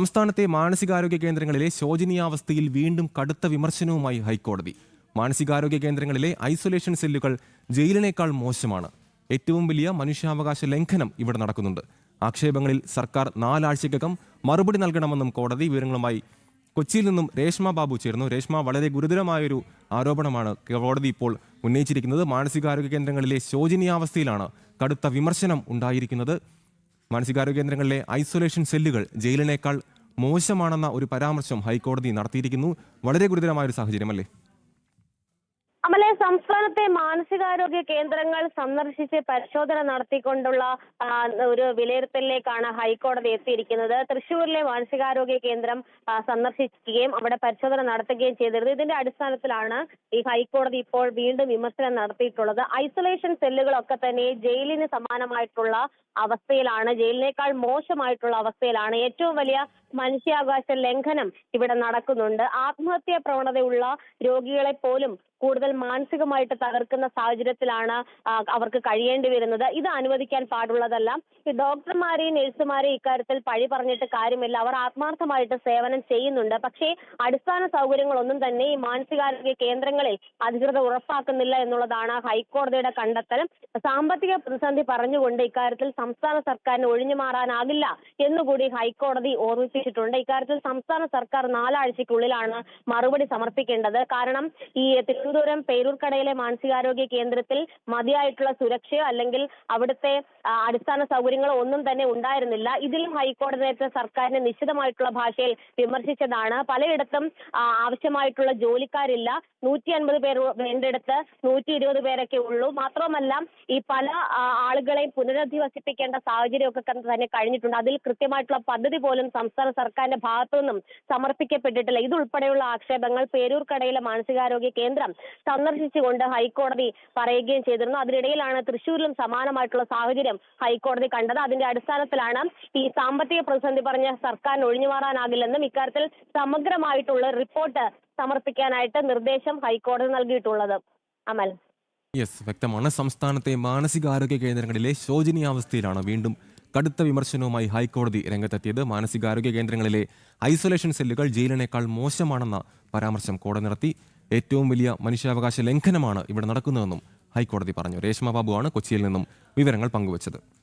സംസ്ഥാനത്തെ മാനസികാരോഗ്യ കേന്ദ്രങ്ങളിലെ ശോചനീയാവസ്ഥയിൽ വീണ്ടും കടുത്ത വിമർശനവുമായി ഹൈക്കോടതി. മാനസികാരോഗ്യ കേന്ദ്രങ്ങളിലെ ഐസൊലേഷൻ സെല്ലുകൾ ജയിലിനേക്കാൾ മോശമാണ്. ഏറ്റവും വലിയ മനുഷ്യാവകാശ ലംഘനം ഇവിടെ നടക്കുന്നുണ്ട്. ആക്ഷേപങ്ങളിൽ സർക്കാർ 4 ആഴ്ചയ്ക്കകം മറുപടി നൽകണമെന്നും കോടതി. വിവരങ്ങളുമായി കൊച്ചിയിൽ നിന്നും രേഷ്മ ബാബു ചേർന്നു. രേഷ്മ, വളരെ ഗുരുതരമായൊരു ആരോപണമാണ് കോടതി ഇപ്പോൾ ഉന്നയിച്ചിരിക്കുന്നത്. മാനസികാരോഗ്യ കേന്ദ്രങ്ങളിലെ ശോചനീയാവസ്ഥയിലാണ് കടുത്ത വിമർശനം ഉണ്ടായിരിക്കുന്നത്. മാനസികാരോഗ്യ കേന്ദ്രങ്ങളിലെ ഐസൊലേഷൻ സെല്ലുകൾ ജയിലിനേക്കാൾ മോശമാണെന്ന ഒരു പരാമർശം ഹൈക്കോടതി നടത്തിയിരിക്കുന്നു. വളരെ ഗുരുതരമായ ഒരു സാഹചര്യം അല്ലേ? അമലെ, സംസ്ഥാനത്തെ മാനസികാരോഗ്യ കേന്ദ്രങ്ങൾ സന്ദർശിച്ച് പരിശോധന നടത്തിക്കൊണ്ടുള്ള ഒരു വിലയിരുത്തലിലേക്കാണ് ഹൈക്കോടതി എത്തിയിരിക്കുന്നത്. തൃശ്ശൂരിലെ മാനസികാരോഗ്യ കേന്ദ്രം സന്ദർശിക്കുകയും അവിടെ പരിശോധന നടത്തുകയും ചെയ്തിരുന്നു. ഇതിന്റെ അടിസ്ഥാനത്തിലാണ് ഈ ഹൈക്കോടതി ഇപ്പോൾ വീണ്ടും വിമർശനം നടത്തിയിട്ടുള്ളത്. ഐസൊലേഷൻ സെല്ലുകളൊക്കെ തന്നെ ജയിലിന് സമാനമായിട്ടുള്ള അവസ്ഥയിലാണ്, ജയിലിനേക്കാൾ മോശമായിട്ടുള്ള അവസ്ഥയിലാണ്. ഏറ്റവും വലിയ മനുഷ്യാവകാശ ലംഘനം ഇവിടെ നടക്കുന്നുണ്ട്. ആത്മഹത്യാ പ്രവണതയുള്ള രോഗികളെ പോലും കൂടുതൽ മാനസികമായിട്ട് തകർക്കുന്ന സാഹചര്യത്തിലാണ് അവർക്ക് കഴിയേണ്ടി വരുന്നത്. ഇത് അനുവദിക്കാൻ പാടുള്ളതല്ല. ഈ ഡോക്ടർമാരെയും നഴ്സുമാരെയും ഇക്കാര്യത്തിൽ പഴി പറഞ്ഞിട്ട് കാര്യമില്ല. അവർ ആത്മാർത്ഥമായിട്ട് സേവനം ചെയ്യുന്നുണ്ട്. പക്ഷേ അടിസ്ഥാന സൗകര്യങ്ങളൊന്നും തന്നെ ഈ മാനസികാരോഗ്യ കേന്ദ്രങ്ങളിൽ അധികൃതർ ഉറപ്പാക്കുന്നില്ല എന്നുള്ളതാണ് ഹൈക്കോടതിയുടെ കണ്ടെത്തൽ. സാമ്പത്തിക പ്രതിസന്ധി പറഞ്ഞുകൊണ്ട് ഇക്കാര്യത്തിൽ സംസ്ഥാന സർക്കാരിന് ഒഴിഞ്ഞു മാറാനാകില്ല എന്നുകൂടി ഹൈക്കോടതി ഓർമ്മിപ്പിച്ചിട്ടുണ്ട്. ഇക്കാര്യത്തിൽ സംസ്ഥാന സർക്കാർ 4 ആഴ്ചയ്ക്കുള്ളിലാണ് മറുപടി സമർപ്പിക്കേണ്ടത്. കാരണം ഈ തിരുവനന്തപുരം പേരൂർക്കടയിലെ മാനസികാരോഗ്യ കേന്ദ്രത്തിൽ മതിയായിട്ടുള്ള സുരക്ഷയോ അല്ലെങ്കിൽ അവിടുത്തെ അടിസ്ഥാന സൗകര്യങ്ങളോ ഒന്നും തന്നെ ഉണ്ടായിരുന്നില്ല. ഇതിലും ഹൈക്കോടതി നേരത്തെ സർക്കാരിനെ നിശ്ചിതമായിട്ടുള്ള ഭാഷയിൽ വിമർശിച്ചതാണ്. പലയിടത്തും ആവശ്യമായിട്ടുള്ള ജോലിക്കാരില്ല. 150 പേർ വേണ്ടിടത്ത് 120 പേരൊക്കെ ഉള്ളൂ. മാത്രമല്ല ഈ പല ആളുകളെയും പുനരധിവസിപ്പിക്കേണ്ട സാഹചര്യമൊക്കെ തന്നെ കഴിഞ്ഞിട്ടുണ്ട്. അതിൽ കൃത്യമായിട്ടുള്ള പദ്ധതി പോലും സംസ്ഥാന സർക്കാരിന്റെ ഭാഗത്തു നിന്നും സമർപ്പിക്കപ്പെട്ടിട്ടില്ല. ഇതുൾപ്പെടെയുള്ള ആക്ഷേപങ്ങൾ പേരൂർക്കടയിലെ മാനസികാരോഗ്യ കേന്ദ്രം സന്ദർശിച്ചുകൊണ്ട് ഹൈക്കോടതി പറയുകയും ചെയ്തിരുന്നു. അതിനിടയിലാണ് തൃശ്ശൂരിലും സമാനമായിട്ടുള്ള സാഹചര്യം ഹൈക്കോടതി കണ്ടത്. അതിന്റെ അടിസ്ഥാനത്തിലാണ് ഈ സാമ്പത്തിക പ്രതിസന്ധി പറഞ്ഞ സർക്കാരിന് ഒഴിഞ്ഞുമാറാനാകില്ലെന്നും ഇക്കാര്യത്തിൽ സമഗ്രമായിട്ടുള്ള റിപ്പോർട്ട് സമർപ്പിക്കാനായിട്ട് നിർദ്ദേശം ഹൈക്കോടതി നൽകിയിട്ടുള്ളത്. അമൽ, വ്യക്തമാണ്. സംസ്ഥാനത്തെ മാനസികാരോഗ്യ കേന്ദ്രങ്ങളിലെ ശോചനീയാവസ്ഥയിലാണ് വീണ്ടും കടുത്ത വിമർശനവുമായി ഹൈക്കോടതി രംഗത്തെത്തിയത്. മാനസികാരോഗ്യ കേന്ദ്രങ്ങളിലെ ഐസൊലേഷൻ സെല്ലുകൾ ജയിലിനേക്കാൾ മോശമാണെന്ന പരാമർശം കോടതി നടത്തി. ഏറ്റവും വലിയ മനുഷ്യാവകാശ ലംഘനമാണ് ഇവിടെ നടക്കുന്നതെന്നും ഹൈക്കോടതി പറഞ്ഞു. രേഷ്മ ബാബുവാണ് കൊച്ചിയിൽ നിന്നും വിവരങ്ങൾ പങ്കുവച്ചത്.